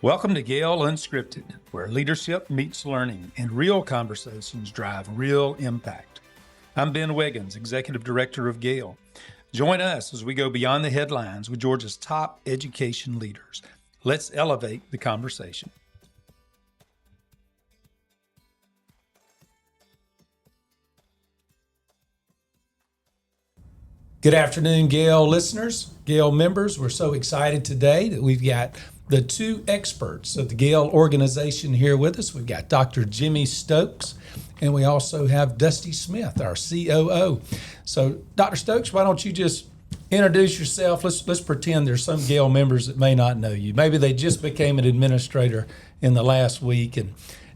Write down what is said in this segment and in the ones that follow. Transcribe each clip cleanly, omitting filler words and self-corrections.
Welcome to GAEL Unscripted, where leadership meets learning and real conversations drive real impact. I'm Ben Wiggins, Executive Director of GAEL. Join us as we go beyond the headlines with Georgia's top education leaders. Let's elevate the conversation. Good afternoon, GAEL listeners, GAEL members. We're so excited today that we've got the two experts of the GAEL organization here with us. We've got Dr. Jimmy Stokes, and we also have Dusty Smith, our COO. So, Dr. Stokes, why don't you just introduce yourself? Let's pretend there's some GAEL members that may not know you. Maybe they just became an administrator in the last week, and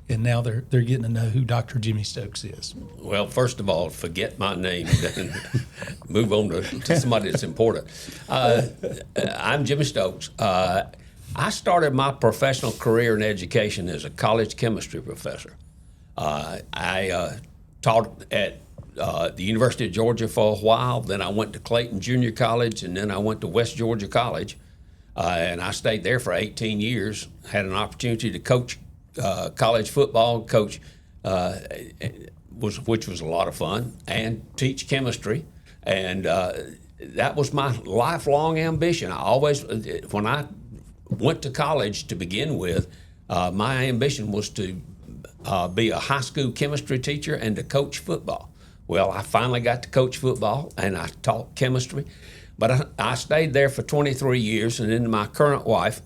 now they're getting to know who Dr. Jimmy Stokes is. Well, first of all, forget my name and move on to somebody that's important. I'm Jimmy Stokes. I started my professional career in education as a college chemistry professor. I taught at the University of Georgia for a while. Then I went to Clayton Junior College, and then I went to West Georgia College. And I stayed there for 18 years, had an opportunity to coach college football, which was a lot of fun, and teach chemistry. And that was my lifelong ambition. When I went to college to begin with, my ambition was to be a high school chemistry teacher and to coach football. Well, I finally got to coach football, and I taught chemistry. But I stayed there for 23 years, and then my current wife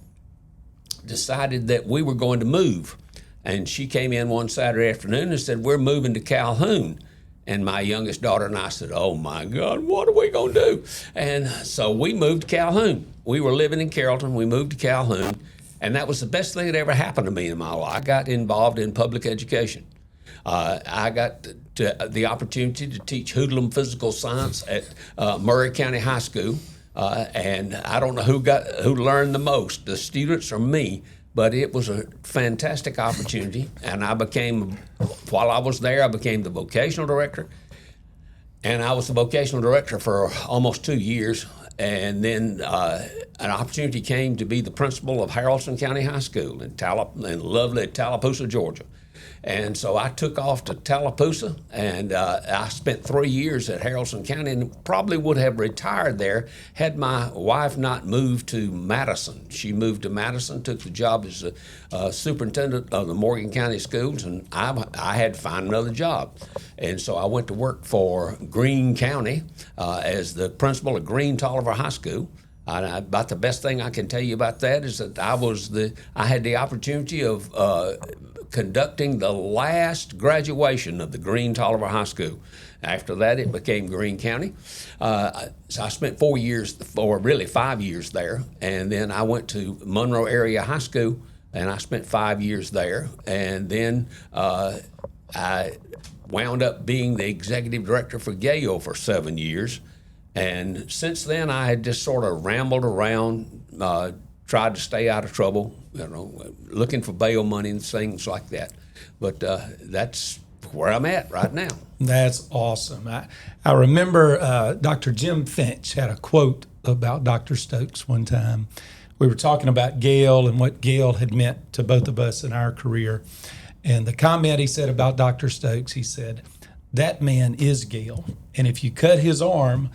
decided that we were going to move. And she came in one Saturday afternoon and said, "We're moving to Calhoun." And my youngest daughter and I said, "Oh my God, what are we going to do?" And so we moved to Calhoun. We were living in Carrollton. We moved to Calhoun. And that was the best thing that ever happened to me in my life. I got involved in public education. I got the opportunity to teach hoodlum physical science at Murray County High School. And I don't know who learned the most, the students or me. But it was a fantastic opportunity, and while I was there, I became the vocational director, and I was the vocational director for almost 2 years, and then an opportunity came to be the principal of Haralson County High School in lovely Tallapoosa, Georgia. And so I took off to Tallapoosa, and I spent 3 years at Haralson County, and probably would have retired there had my wife not moved to Madison. She moved to Madison, took the job as a superintendent of the Morgan County schools, and I had to find another job. And so I went to work for Greene County as the principal of Greene Tolliver High School. About the best thing I can tell you about that is that I had the opportunity of conducting the last graduation of the Greene Tolliver High School. After that, it became Greene County. So I spent 5 years there, and then I went to Monroe Area High School, and I spent 5 years there, and then I wound up being the executive director for GAEL for 7 years. And since then, I had just sort of rambled around, tried to stay out of trouble, looking for bail money and things like that. But that's where I'm at right now. That's awesome. I remember Dr. Jim Finch had a quote about Dr. Stokes one time. We were talking about GAEL and what GAEL had meant to both of us in our career. And the comment he said about Dr. Stokes, he said, "That man is GAEL. And if you cut his arm,"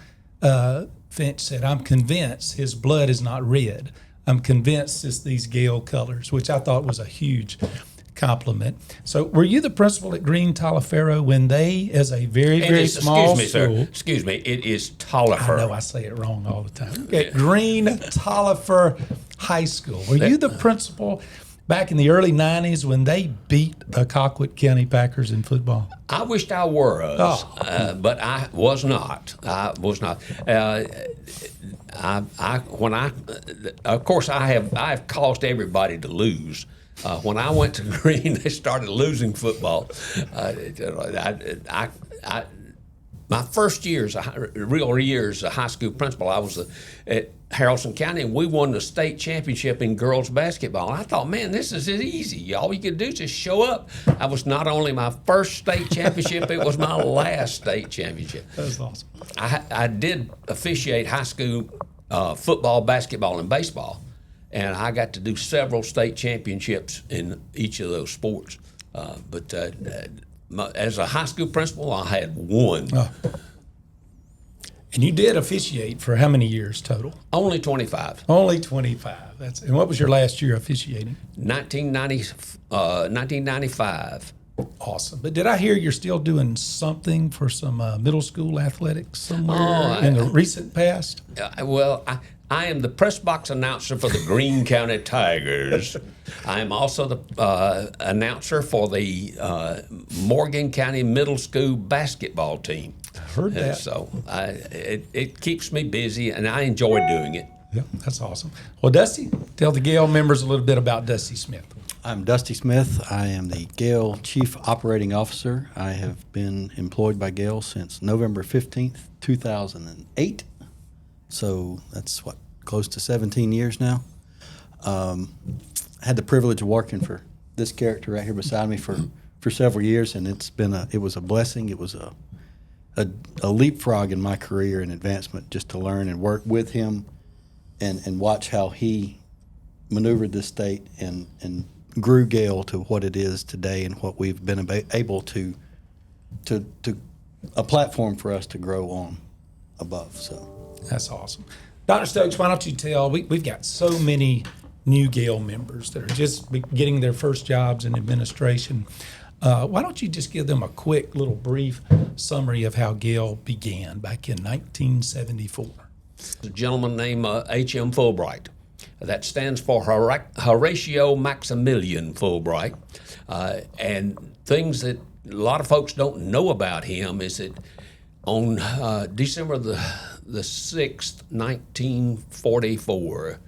Finch said, "I'm convinced his blood is not red. I'm convinced it's these GAEL colors," which I thought was a huge compliment. So were you the principal at Greene Taliaferro when they, as a very small school... Excuse me, it is Taliaferro. I know I say it wrong all the time. At Greene Taliaferro High School. Were you the principal back in the early 90s when they beat the Colquitt County Packers in football? I wished I was, but I was not. Of course, I've caused everybody to lose. When I went to Greene, they started losing football. My first real year as a high school principal, I was at Haralson County, and we won the state championship in girls basketball. And I thought, man, this is easy. All you could do is just show up. I was not only my first state championship, it was my last state championship. That was awesome. I did officiate high school football, basketball, and baseball. and I got to do several state championships in each of those sports. As a high school principal, I had one. Oh. And you did officiate for how many years total? Only 25. Only 25. And what was your last year officiating? 1995. Awesome. But did I hear you're still doing something for some middle school athletics somewhere in the recent past? I am the press box announcer for the Greene County Tigers. I am also the announcer for the Morgan County Middle School basketball team. I heard that. So it keeps me busy, and I enjoy doing it. Yeah, that's awesome. Well, Dusty, tell the GAEL members a little bit about Dusty Smith. I'm Dusty Smith. I am the GAEL Chief Operating Officer. I have been employed by GAEL since November 15th, 2008. So that's close to 17 years now. I had the privilege of working for this character right here beside me for several years, and it was a blessing. It was a leapfrog in my career and advancement, just to learn and work with him and watch how he maneuvered this state and grew GAEL to what it is today and what we've been able to a platform for us to grow on above. So that's awesome. Dr. Stokes, why don't you tell, we've got so many new GAEL members that are just getting their first jobs in administration. Why don't you just give them a quick little brief summary of how GAEL began back in 1974? A gentleman named H.M. Fulbright. That stands for Horatio Maximilian Fulbright. And things that a lot of folks don't know about him is that on December the 6th, 1944,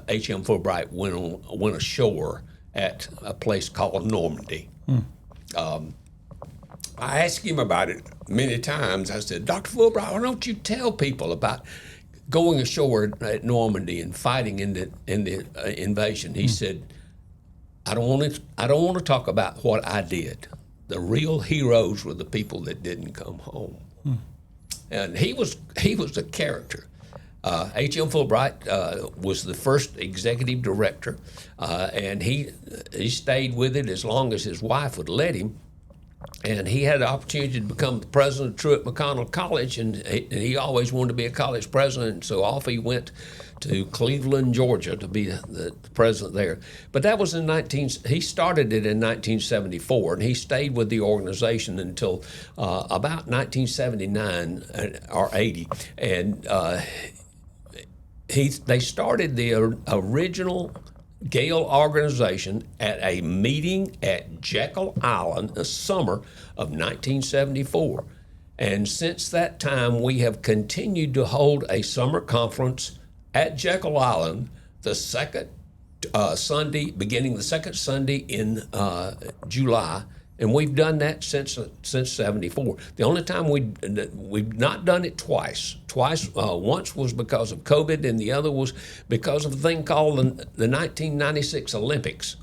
H.M. Fulbright went ashore at a place called Normandy. I asked him about it many times. I said, Dr. Fulbright, why don't you tell people about going ashore at Normandy and fighting in the invasion? He said, I don't want to talk about what I did. The real heroes were the people that didn't come home. And he was a character. H.M. Fulbright was the first executive director, and he stayed with it as long as his wife would let him. And he had the opportunity to become the president of Truett McConnell College, and he always wanted to be a college president, so off he went to Cleveland, Georgia, to be the president there. But that was he started it in 1974, and he stayed with the organization until about 1979 or 80. And they started the original GAEL organization at a meeting at Jekyll Island the summer of 1974. And since that time, we have continued to hold a summer conference at Jekyll Island the second Sunday, beginning the second Sunday in July. And we've done that since 74. The only time we've not done it twice. Once was because of COVID, and the other was because of a thing called the 1996 Olympics.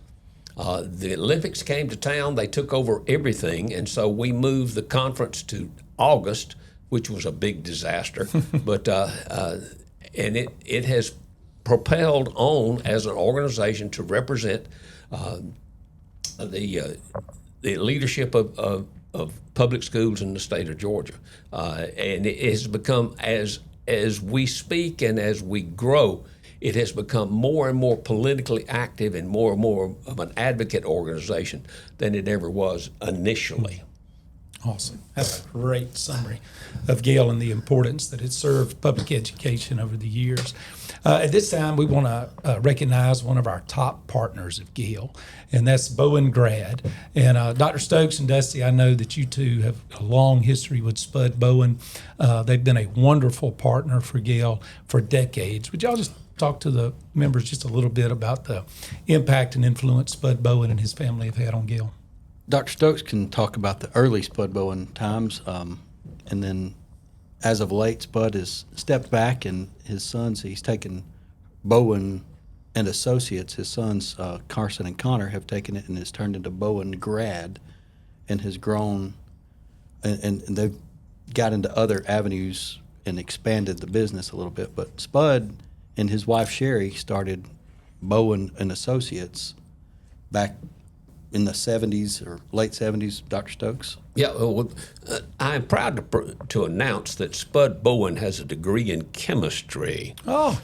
The Olympics came to town, they took over everything, and so we moved the conference to August, which was a big disaster. But and it has propelled on as an organization to represent the leadership of public schools in the state of Georgia. And it has become, as we speak and as we grow, it has become more and more politically active and more of an advocate organization than it ever was initially. Awesome. That's a great summary of GAEL and the importance that it served public education over the years. At this time, we want to recognize one of our top partners of GAEL, and that's Bowen Grad. And Dr. Stokes and Dusty, I know that you two have a long history with Spud Bowen. They've been a wonderful partner for GAEL for decades. Would y'all just talk to the members just a little bit about the impact and influence Spud Bowen and his family have had on GAEL? Dr. Stokes can talk about the early Spud Bowen times, and then as of late, Spud has stepped back, and his sons, he's taken Bowen and Associates, his sons, Carson and Connor, have taken it and it's turned into Bowen Grad, and has grown, and they've got into other avenues and expanded the business a little bit. But Spud and his wife Sherry started Bowen and Associates back in the 70s or late 70s, Dr. Stokes? Yeah, well, I am proud to announce that Spud Bowen has a degree in chemistry. Oh,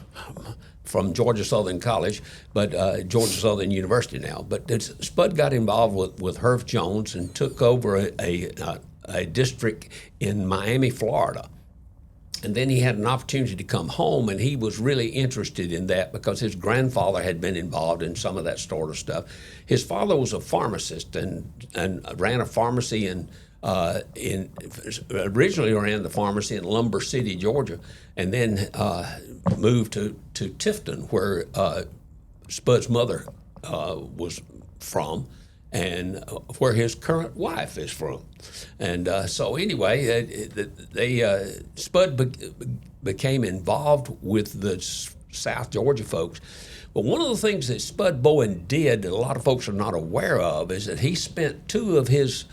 From Georgia Southern College, but Georgia Southern University now. But Spud got involved with Herff Jones and took over a district in Miami, Florida. And then he had an opportunity to come home, and he was really interested in that because his grandfather had been involved in some of that sort of stuff. His father was a pharmacist and ran a pharmacy originally ran the pharmacy in Lumber City, Georgia, and then moved to Tifton, where Spud's mother was from, and where his current wife is from. And so anyway, Spud became involved with the South Georgia folks. But one of the things that Spud Bowen did that a lot of folks are not aware of is that he spent 2 of his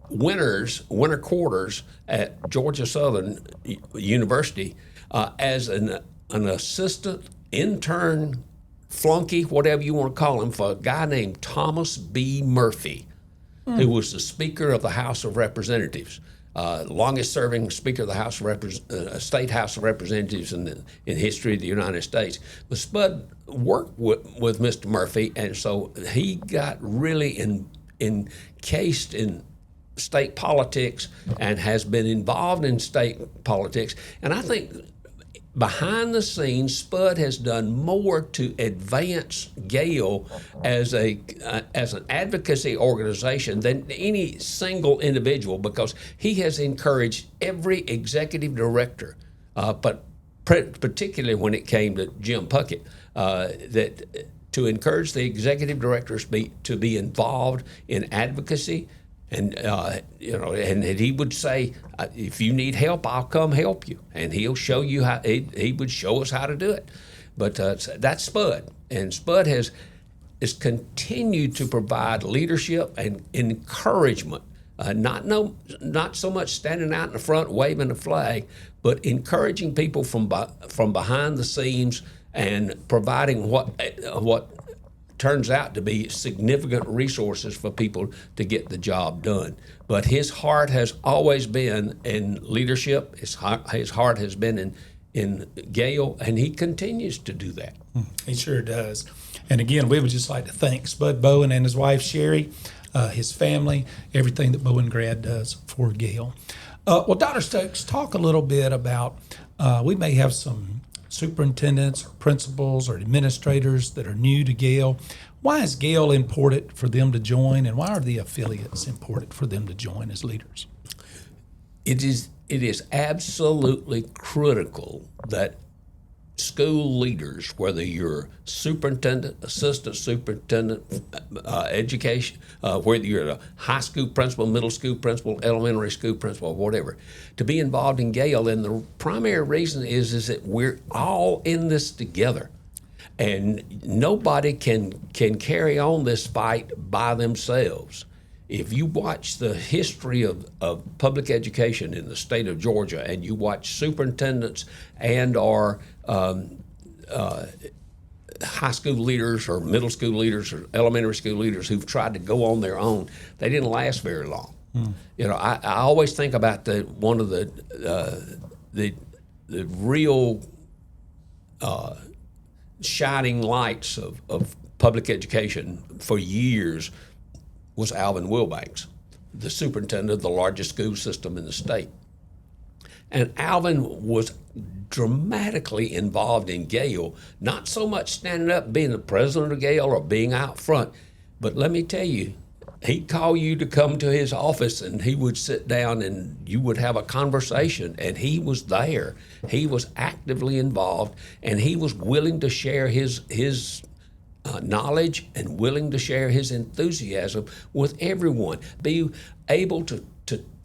winter quarters at Georgia Southern University as an assistant, intern, flunky, whatever you want to call him, for a guy named Thomas B. Murphy, who was the Speaker of the House of Representatives, longest-serving Speaker of the State House of Representatives in history of the United States. But Spud worked with Mr. Murphy, and so he got really encased in state politics and has been involved in state politics. And I think behind the scenes, Spud has done more to advance GAEL as an advocacy organization than any single individual, because he has encouraged every executive director, but particularly when it came to Jim Puckett, to encourage the executive directors to be involved in advocacy. And and he would say, if you need help, I'll come help you, and he'll show you how. He would show us how to do it. But that's Spud, and Spud has continued to provide leadership and encouragement. Not so much standing out in the front waving the flag, but encouraging people from behind the scenes and providing what turns out to be significant resources for people to get the job done. But his heart has always been in leadership. His heart has been in GAEL, and he continues to do that. He sure does. And again, we would just like to thank Spud Bowen and his wife, Sherry, his family, everything that Bowen Grad does for GAEL. Well, Dr. Stokes, talk a little bit about, we may have some superintendents or principals or administrators that are new to GAEL. Why is GAEL important for them to join, and why are the affiliates important for them to join as leaders? It is absolutely critical that school leaders, whether you're superintendent, assistant superintendent, education, whether you're a high school principal, middle school principal, elementary school principal, whatever, to be involved in GAEL. And the primary reason is that we're all in this together. And nobody can carry on this fight by themselves. If you watch the history of public education in the state of Georgia, and you watch superintendents and or high school leaders or middle school leaders or elementary school leaders who've tried to go on their own, they didn't last very long. I always think about one of the real shining lights of public education for years was Alvin Wilbanks, the superintendent of the largest school system in the state. And Alvin was dramatically involved in GAEL, not so much standing up being the president of GAEL or being out front, but let me tell you, he'd call you to come to his office, and he would sit down and you would have a conversation, and he was there. He was actively involved, and he was willing to share his knowledge and willing to share his enthusiasm with everyone. Be able to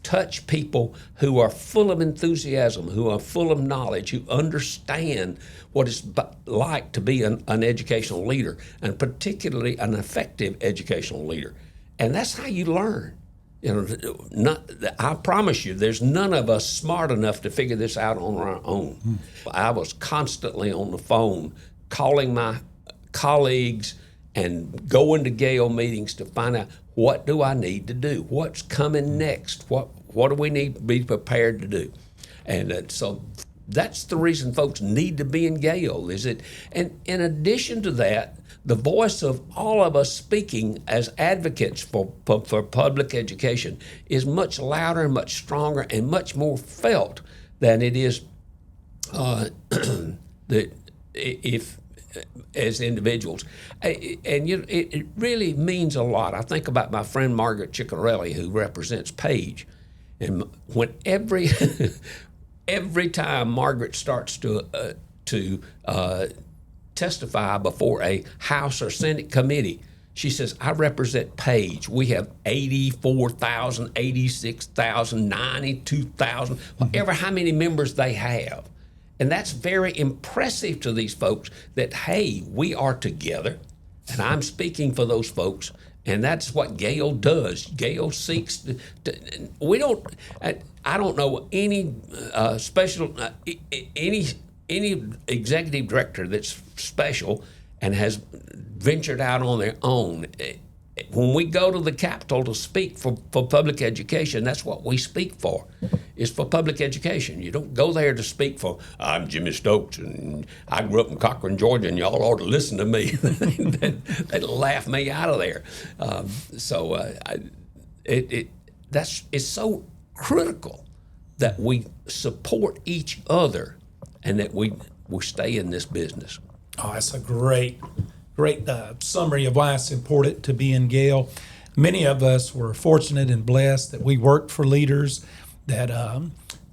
touch people who are full of enthusiasm, who are full of knowledge, who understand what it's like to be an educational leader, and particularly an effective educational leader. And that's how you learn. I promise you, there's none of us smart enough to figure this out on our own. I was constantly on the phone calling my colleagues and going to GAEL meetings to find out, what do I need to do? What's coming next? What do we need to be prepared to do? And so that's the reason folks need to be in GAEL, is it? And in addition to that, the voice of all of us speaking as advocates for public education is much louder and much stronger and much more felt than it is if as individuals. And it really means a lot. I think about my friend Margaret Ciccarelli, who represents Page, and when every time Margaret starts to testify before a House or Senate committee, she says, I represent Page. We have 84,000, 86,000, 92,000, whatever how many members they have. And that's very impressive to these folks that, hey, we are together, and I'm speaking for those folks, and that's what GAEL does. GAEL seeks I don't know any any executive director that's special and has ventured out on their own. When we go to the Capitol to speak for public education, that's what we speak for, is for public education. You don't go there to speak for, I'm Jimmy Stokes, and I grew up in Cochran, Georgia, and y'all ought to listen to me. They'd laugh me out of there. It's so critical that we support each other and that we stay in this business. Oh, that's a great summary of why it's important to be in GAEL. Many of us were fortunate and blessed that we worked for leaders that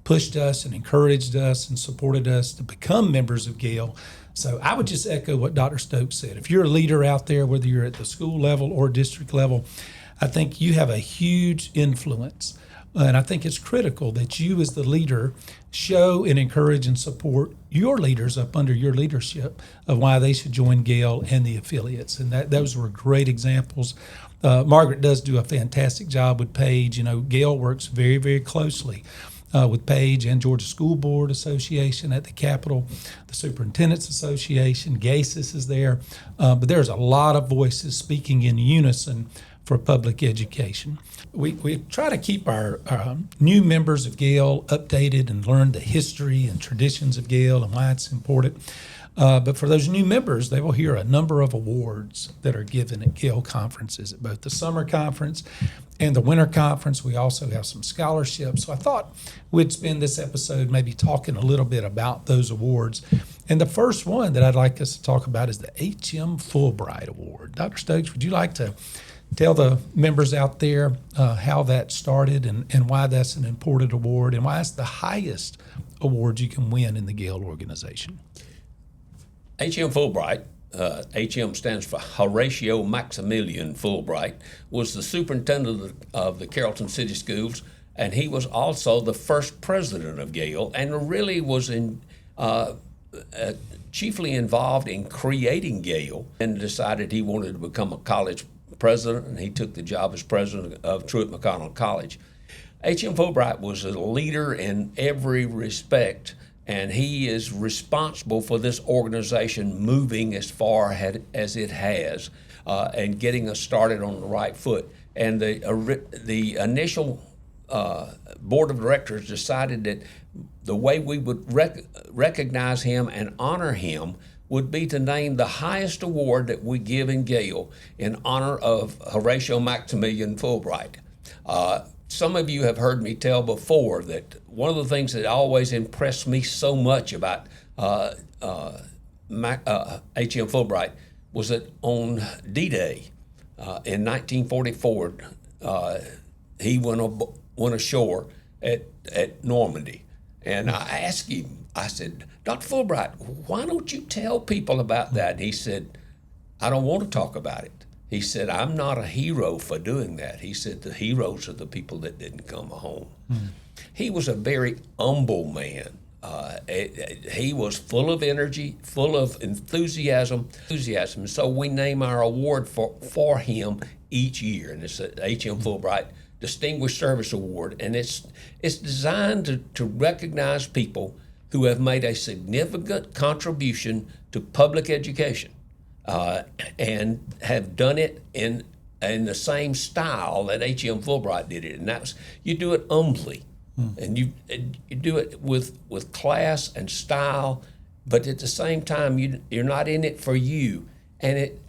pushed us and encouraged us and supported us to become members of GAEL. So I would just echo what Dr. Stokes said. If you're a leader out there, whether you're at the school level or district level, I think you have a huge influence. And I think it's critical that you as the leader show and encourage and support your leaders up under your leadership of why they should join GAEL and the affiliates. And those were great examples. Margaret does do a fantastic job with Page. GAEL works very, very closely with Page and Georgia School Board Association at the Capitol, the Superintendents Association, GASIS is there. But there's a lot of voices speaking in unison for public education. We try to keep our new members of GAEL updated and learn the history and traditions of GAEL and why it's important. But for those new members, they will hear a number of awards that are given at GAEL conferences, at both the summer conference and the winter conference. We also have some scholarships. So I thought we'd spend this episode maybe talking a little bit about those awards. And the first one that I'd like us to talk about is the HM Fulbright Award. Dr. Stokes, would you like to tell the members out there how that started and why that's an important award and why it's the highest award you can win in the GAEL organization? HM Fulbright, HM stands for Horatio Maximilian Fulbright, was the superintendent of the Carrollton City Schools, and he was also the first president of GAEL, and really was chiefly involved in creating GAEL, and decided he wanted to become a college president, and he took the job as president of Truett McConnell College. H.M. Fulbright was a leader in every respect, and he is responsible for this organization moving as far as it has and getting us started on the right foot. And the initial board of directors decided that the way we would recognize him and honor him would be to name the highest award that we give in GAEL in honor of Horatio Maximilian Fulbright. Some of you have heard me tell before that one of the things that always impressed me so much about H.M. Fulbright was that on D-Day in 1944, he went ashore at Normandy. And I asked him, I said, Dr. Fulbright, why don't you tell people about that? And he said, I don't want to talk about it. He said, I'm not a hero for doing that. He said, the heroes are the people that didn't come home. Mm. He was a very humble man. He was full of energy, full of enthusiasm. So we name our award for him each year. And it's the H.M. Fulbright Distinguished Service Award. And it's designed to recognize people who have made a significant contribution to public education and have done it in the same style that H.M. Fulbright did it. And that's, you do it humbly, and you do it with class and style, but at the same time, you're not in it for you. And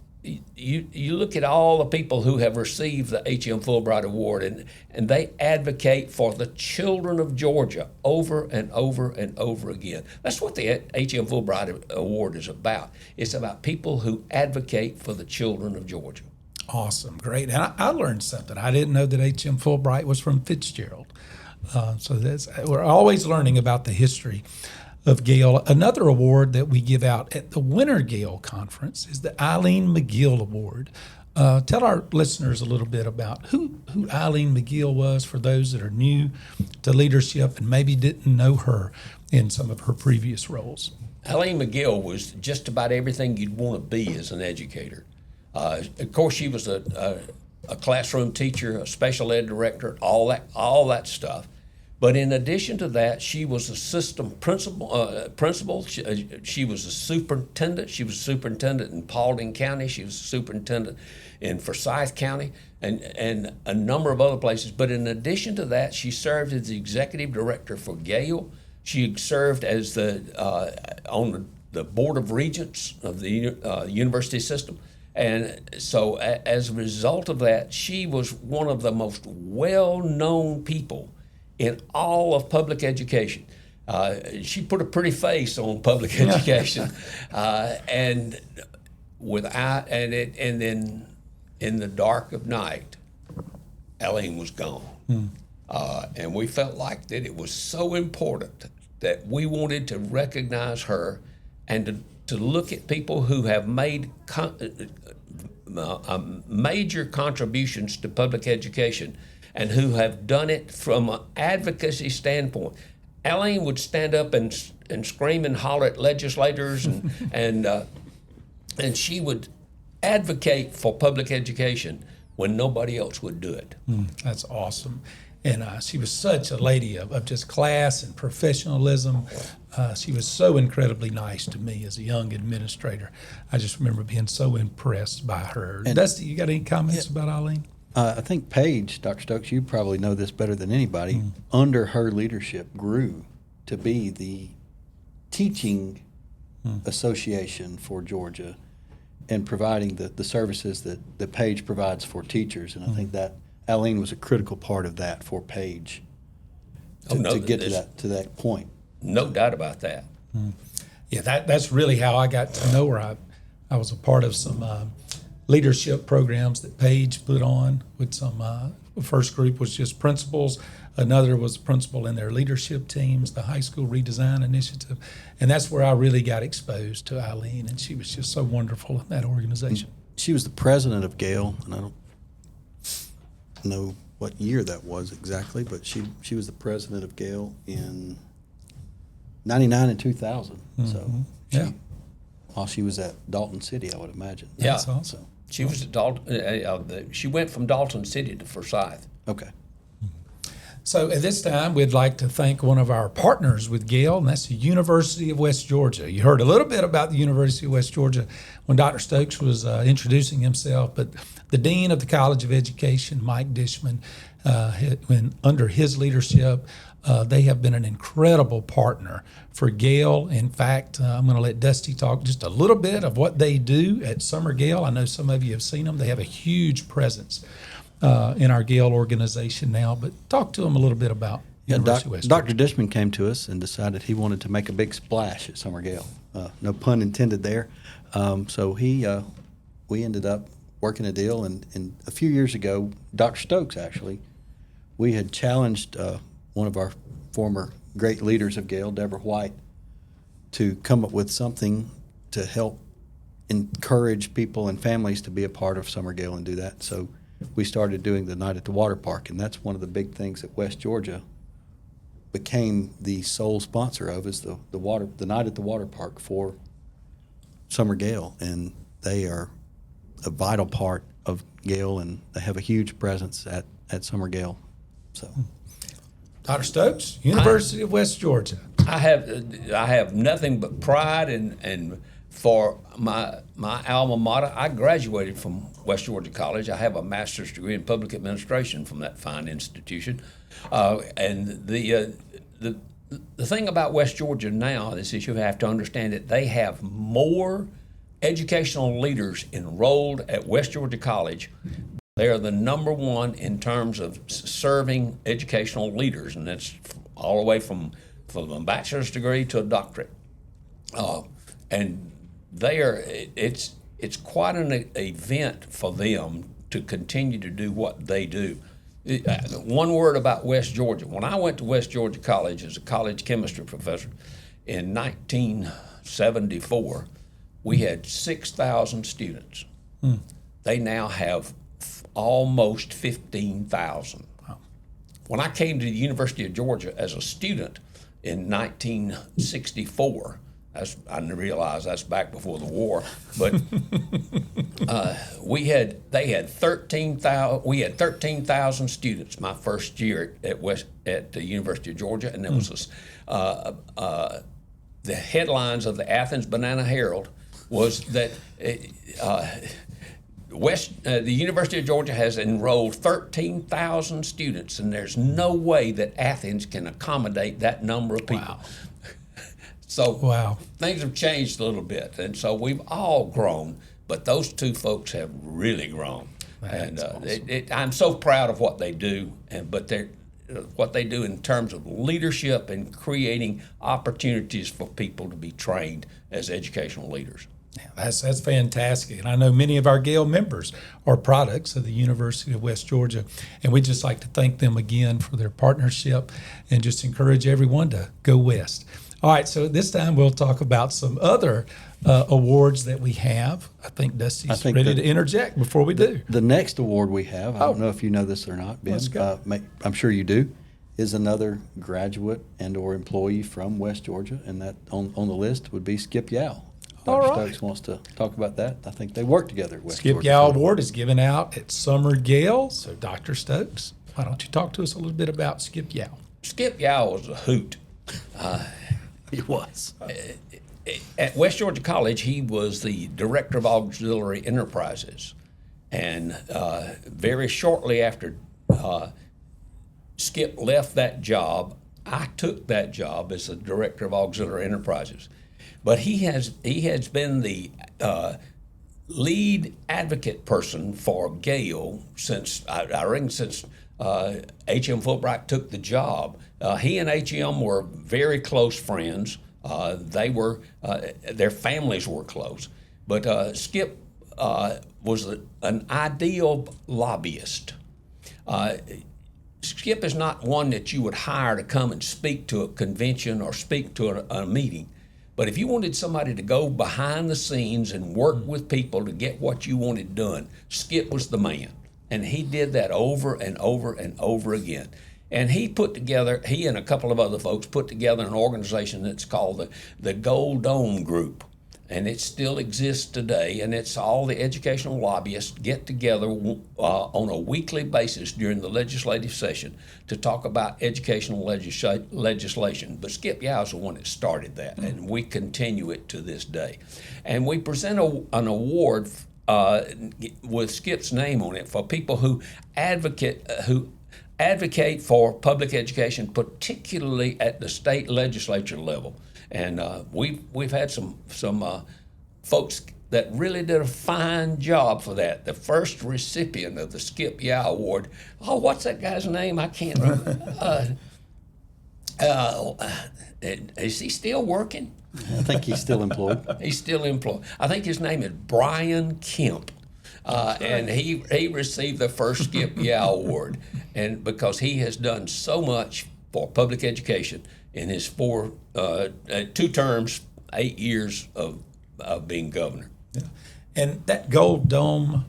you look at all the people who have received the H.M. Fulbright Award, and they advocate for the children of Georgia over and over and over again. That's what the H.M. Fulbright Award is about. It's about people who advocate for the children of Georgia. Awesome, great. And I learned something. I didn't know that H.M. Fulbright was from Fitzgerald. We're always learning about the history of GAEL. Another award that we give out at the Winter GAEL Conference is the Eileen McGill Award. Tell our listeners a little bit about who Eileen McGill was for those that are new to leadership and maybe didn't know her in some of her previous roles. Eileen McGill was just about everything you'd want to be as an educator. Of course, she was a classroom teacher, a special ed director, all that stuff. But in addition to that, she was a system principal. She was a superintendent. She was a superintendent in Paulding County. She was a superintendent in Forsyth County and a number of other places. But in addition to that, she served as the executive director for GAEL. She served as on the board of regents of the university system. And so as a result of that, she was one of the most well-known people in all of public education. She put a pretty face on public education, and then in the dark of night, Eileen was gone, and we felt like that it was so important that we wanted to recognize her and to look at people who have made major contributions to public education and who have done it from an advocacy standpoint. Eileen would stand up and scream and holler at legislators, and she would advocate for public education when nobody else would do it. That's awesome. And she was such a lady of just class and professionalism. She was so incredibly nice to me as a young administrator. I just remember being so impressed by her. And Dusty, you got any comments about Eileen? I think Paige, Dr. Stokes, you probably know this better than anybody, under her leadership grew to be the teaching association for Georgia and providing the services that Paige provides for teachers. And I think that Eileen was a critical part of that for Paige to get to that point. No doubt about that. Yeah, that's really how I got to know her. I was a part of some leadership programs that Paige put on with some, the first group was just principals. Another was principal in their leadership teams, the high school redesign initiative. And that's where I really got exposed to Eileen, and she was just so wonderful in that organization. She was the president of GAEL, and I don't know what year that was exactly, but she was the president of GAEL in 99 and 2000. So while she was at Dalton City, I would imagine. Yeah. That's awesome. She was at Dalton. She went from Dalton City to Forsyth. Okay. So at this time, we'd like to thank one of our partners with GAEL, and that's the University of West Georgia. You heard a little bit about the University of West Georgia when Dr. Stokes was introducing himself, but the Dean of the College of Education, Mike Dishman, under his leadership, they have been an incredible partner for GAEL. In fact, I'm going to let Dusty talk just a little bit of what they do at Summer GAEL. I know some of you have seen them. They have a huge presence in our GAEL organization now, but talk to them a little bit about University of West Georgia. Dr. Dishman came to us and decided he wanted to make a big splash at Summer GAEL. No pun intended there. So we ended up working a deal, and a few years ago, Dr. Stokes actually, we had challenged one of our former great leaders of GAEL, Deborah White, to come up with something to help encourage people and families to be a part of Summer GAEL and do that. So we started doing the Night at the Water Park, and that's one of the big things that West Georgia became the sole sponsor of, is the Night at the Water Park for Summer GAEL, and they are a vital part of GAEL, and they have a huge presence at Summer GAEL. So, Dr. Stokes, University of West Georgia. I have nothing but pride and for my alma mater. I graduated from West Georgia College. I have a master's degree in public administration from that fine institution. And the thing about West Georgia now is that you have to understand that they have more educational leaders enrolled at West Georgia College. They are the number one in terms of serving educational leaders, and that's all the way from a bachelor's degree to a doctorate. And it's quite an event for them to continue to do what they do. One word about West Georgia. When I went to West Georgia College as a college chemistry professor in 1974, we had 6,000 students. They now have almost 15,000. Wow. When I came to the University of Georgia as a student in 1964, I realize that's back before the war, but we had 13,000 students my first year at the University of Georgia, and there was the headlines of the Athens Banana Herald was that the University of Georgia has enrolled 13,000 students, and there's no way that Athens can accommodate that number of people. Wow. So things have changed a little bit, and so we've all grown, but those two folks have really grown. That's awesome. I'm so proud of what they do, but what they do in terms of leadership and creating opportunities for people to be trained as educational leaders. Yeah, that's fantastic. And I know many of our GAEL members are products of the University of West Georgia. And we'd just like to thank them again for their partnership and just encourage everyone to go west. All right, so this time we'll talk about some other awards that we have. I think Dusty's ready to interject before we do. The next award we have, I don't know if you know this or not, Ben. Let's go. I'm sure you do, is another graduate and or employee from West Georgia, and that on the list would be Skip Yao. All Dr. right. Stokes wants to talk about that. I think they work together at West Skip Georgia. Yao Award is given out at Summer GAEL. So Dr. Stokes, why don't you talk to us a little bit about Skip Yao? Skip Yao was a hoot. He was. At West Georgia College, he was the director of auxiliary enterprises. And very shortly after Skip left that job, I took that job as the director of auxiliary enterprises. But he has been the lead advocate person for GAEL since I reckon since H.M. Fulbright took the job. He and H.M. were very close friends. Their families were close. But Skip was an ideal lobbyist. Skip is not one that you would hire to come and speak to a convention or speak to a meeting. But if you wanted somebody to go behind the scenes and work with people to get what you wanted done, Skip was the man. And he did that over and over and over again. And he and a couple of other folks put together an organization that's called the Gold Dome Group. And it still exists today, and it's all the educational lobbyists get together on a weekly basis during the legislative session to talk about educational legislation. But Skip Yao is the one that started that, and we continue it to this day. And we present an award with Skip's name on it for people who advocate for public education, particularly at the state legislature level. And we've had some folks that really did a fine job for that. The first recipient of the Skip Yao Award, what's that guy's name? I can't remember. Is he still working? I think he's still employed. He's still employed. I think his name is Brian Kemp. And he received the first Skip Yao Award, and because he has done so much for public education in his 2 terms, 8 years of being governor. Yeah. And that Gold Dome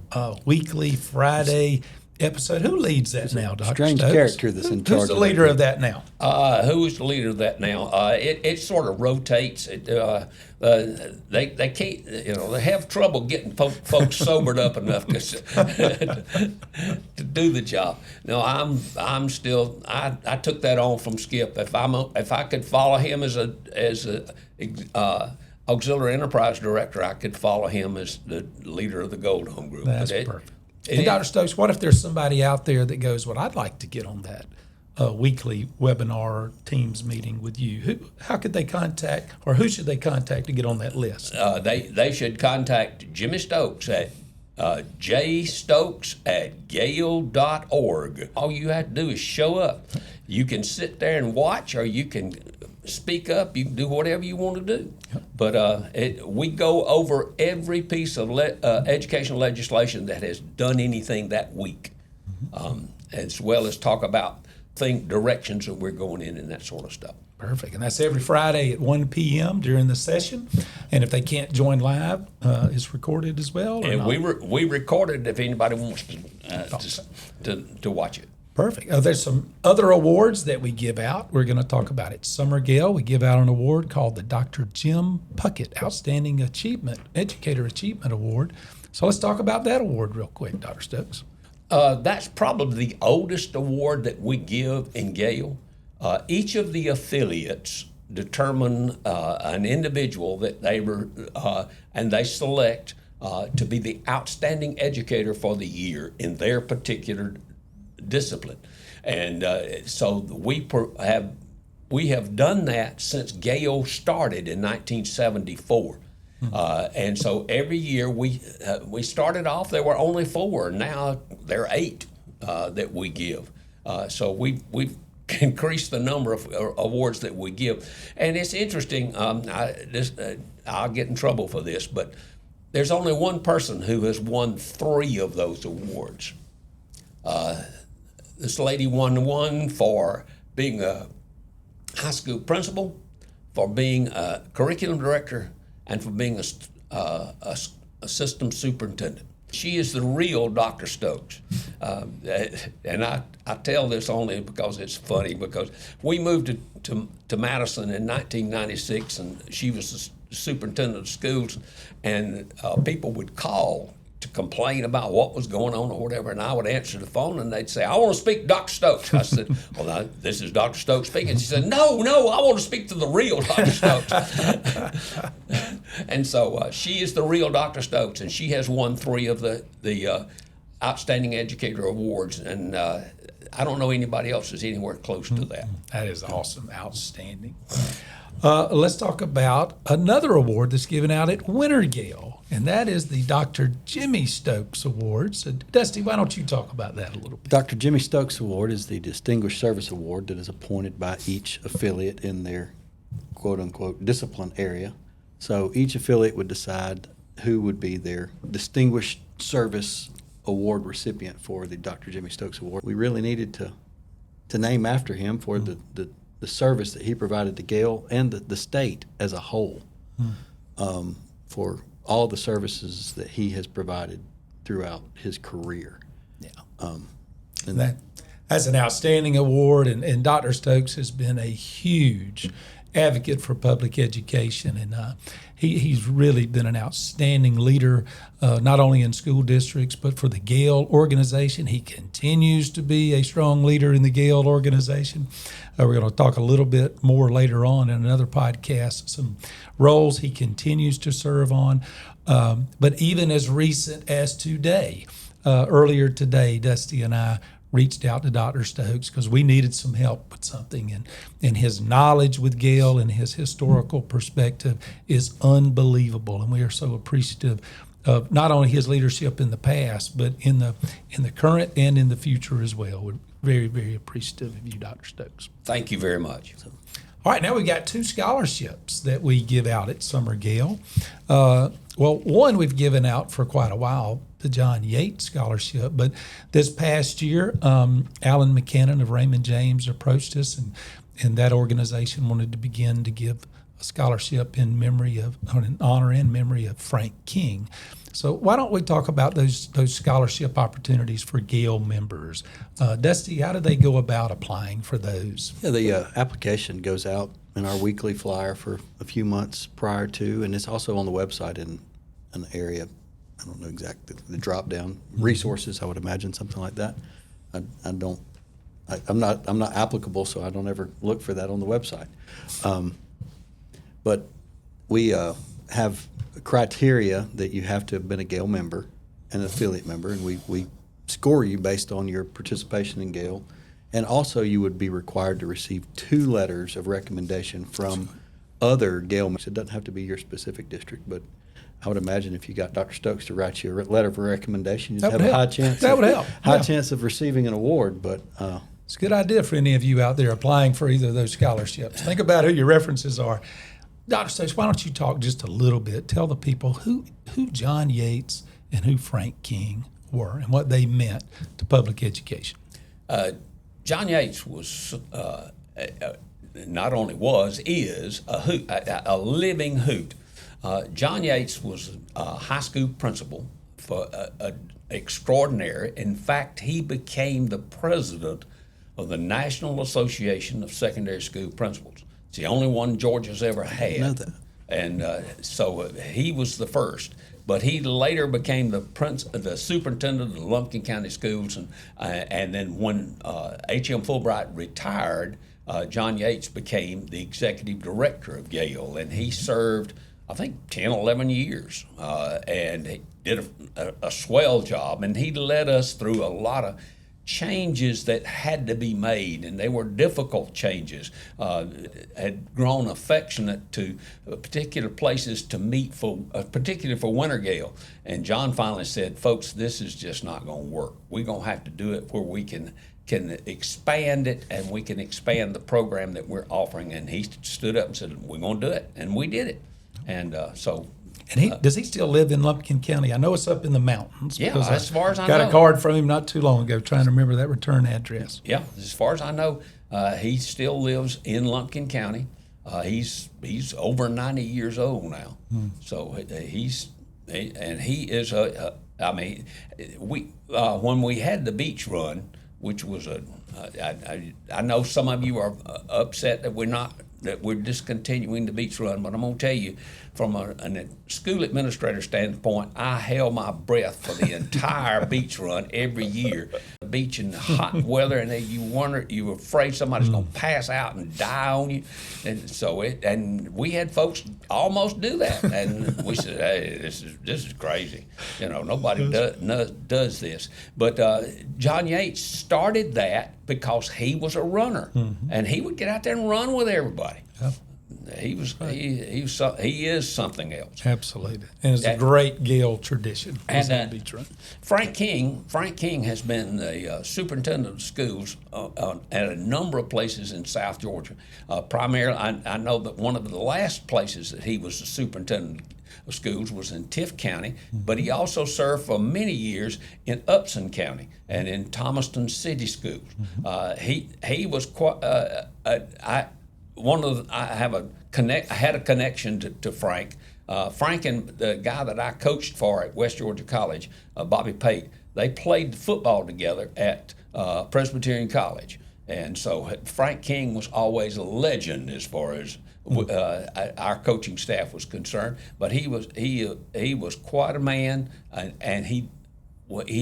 weekly Friday episode. Who leads that now, Dr. Strange Stokes? character that's in charge Who's the of leader that. of that now? Who is the leader of that now? It sort of rotates. They can't, they have trouble getting folks sobered up enough to do the job. No, I'm still. I took that on from Skip. If I could follow him as a auxiliary enterprise director, I could follow him as the leader of the Gold Home Group. That's perfect. And Dr. Stokes, what if there's somebody out there that goes, well, I'd like to get on that weekly webinar or Teams meeting with you? How could they contact, or who should they contact to get on that list? They should contact Jimmy Stokes at jstokes@gael.org. All you have to do is show up. You can sit there and watch, or you can speak up. You can do whatever you want to do. But we go over every piece of educational legislation that has done anything that week, as well as talk about directions that we're going in and that sort of stuff. Perfect. And that's every Friday at 1 p.m. during the session. And if they can't join live, it's recorded as well? And we record it if anybody wants to watch it. Perfect. There's some other awards that we give out. We're going to talk about it. Summer GAEL, we give out an award called the Dr. Jim Puckett Outstanding Educator Achievement Award. So let's talk about that award real quick, Dr. Stokes. That's probably the oldest award that we give in GAEL. Each of the affiliates determine an individual that and they select to be the outstanding educator for the year in their particular discipline. And so we have done that since GAEL started in 1974. And so every year we started off, there were only 4, and now there are 8 that we give. So we've increased the number of awards that we give. And it's interesting, I'll get in trouble for this, but there's only one person who has won 3 of those awards. This lady won 1 for being a high school principal, for being a curriculum director, and for being a system superintendent. She is the real Dr. Stokes. And I tell this only because it's funny, because we moved to Madison in 1996, and she was the superintendent of schools, and people would call to complain about what was going on or whatever, and I would answer the phone, and they'd say, I want to speak to Dr. Stokes. I said, well, now, this is Dr. Stokes speaking. She said, no, I want to speak to the real Dr. Stokes. And so she is the real Dr. Stokes, and she has won 3 of the Outstanding Educator Awards, and I don't know anybody else is anywhere close to that. That is awesome. Outstanding. Let's talk about another award that's given out at Winter GAEL, and that is the Dr. Jimmy Stokes Award. So, Dusty, why don't you talk about that a little bit? Dr. Jimmy Stokes Award is the Distinguished Service Award that is appointed by each affiliate in their quote-unquote discipline area. So each affiliate would decide who would be their Distinguished Service Award recipient for the Dr. Jimmy Stokes Award. We really needed to name after him for the service that he provided to GAEL and the state as a whole, for all the services that he has provided throughout his career. Yeah. That's an outstanding award, and Dr. Stokes has been a huge advocate for public education, and he's really been an outstanding leader, not only in school districts, but for the GAEL organization. He continues to be a strong leader in the GAEL organization. We're going to talk a little bit more later on in another podcast, some roles he continues to serve on. But even as recent as today, earlier today, Dusty and I reached out to Dr. Stokes because we needed some help with something, and his knowledge with GAEL and his historical perspective is unbelievable, and we are so appreciative of not only his leadership in the past, but in the current and in the future as well. We're very, very appreciative of you, Dr. Stokes. Thank you very much. All right, now we've got 2 scholarships that we give out at Summer GAEL. Well, one we've given out for quite a while, the John Yates Scholarship, but this past year, Alan McKinnon of Raymond James approached us, and that organization wanted to begin to give a scholarship in honor and memory of Frank King. So why don't we talk about those scholarship opportunities for GAEL members? Dusty, how do they go about applying for those? Yeah, the application goes out in our weekly flyer for a few months prior to, and it's also on the website in an area. I don't know exactly the drop down resources. I would imagine something like that. I'm not applicable, so I don't ever look for that on the website. But we have criteria that you have to have been a GAEL member, an affiliate member, and we score you based on your participation in GAEL. And also you would be required to receive 2 letters of recommendation from other GAEL members. It doesn't have to be your specific district, but I would imagine if you got Dr. Stokes to write you a letter of recommendation, you'd have a high chance. That would help. High chance of receiving an award, but it's a good idea for any of you out there applying for either of those scholarships. Think about who your references are. Dr. Stokes, why don't you talk just a little bit? Tell the people who John Yates and who Frank King were and what they meant to public education. John Yates was not only is a living hoot. John Yates was a high school principal for extraordinary. In fact, he became the president of the National Association of Secondary School Principals. It's the only one Georgia's ever had. I know that. And so he was the first. But he later became the superintendent of the Lumpkin County Schools, and then when H.M. Fulbright retired, John Yates became the executive director of GAEL, and he served, I think, 10, 11 years, and he did a swell job, and he led us through a lot of changes that had to be made, and they were difficult changes. Had grown affectionate to particular places to meet for, particularly for Winter GAEL. And John finally said, "Folks, this is just not going to work. We're going to have to do it where we can expand it, and we can expand the program that we're offering." And he stood up and said, "We're going to do it," and we did it. And And does he still live in Lumpkin County? I know it's up in the mountains. Yeah, because as far as I got know. a card from him not too long ago trying to remember that return address. Yeah, as far as I know, he still lives in Lumpkin County. He's over 90 years old now. So he is when we had the beach run, which was I know some of you are upset that we're discontinuing the beach run, but I'm going to tell you, from a school administrator standpoint, I held my breath for the entire beach run every year. The beach in hot weather, and then you were afraid somebody's going to pass out and die on you, and so we had folks almost do that, and we said, "Hey, this is crazy. Nobody does this." But John Yates started that because he was a runner, and he would get out there and run with everybody. Yep. He is something else. Absolutely, and it's a great GAEL tradition. And beach run. Frank King has been the superintendent of schools at a number of places in South Georgia. Primarily, I know that one of the last places that he was the superintendent of schools was in Tift County, but he also served for many years in Upson County and in Thomaston City Schools. He was quite. I had a connection to Frank. Frank and the guy that I coached for at West Georgia College, Bobby Pate, they played football together at Presbyterian College. And so Frank King was always a legend as far as our coaching staff was concerned. But he was quite a man, and he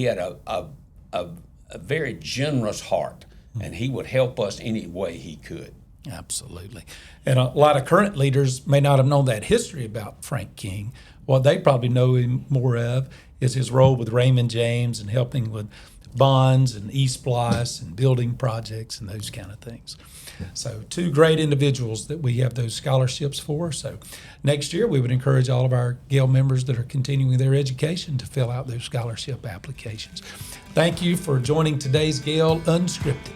had a very generous heart, and he would help us any way he could. Absolutely. And a lot of current leaders may not have known that history about Frank King. What they probably know him more of is his role with Raymond James and helping with bonds and eSplice and building projects and those kind of things. So 2 great individuals that we have those scholarships for. So next year we would encourage all of our GAEL members that are continuing their education to fill out those scholarship applications. Thank you for joining today's GAEL Unscripted.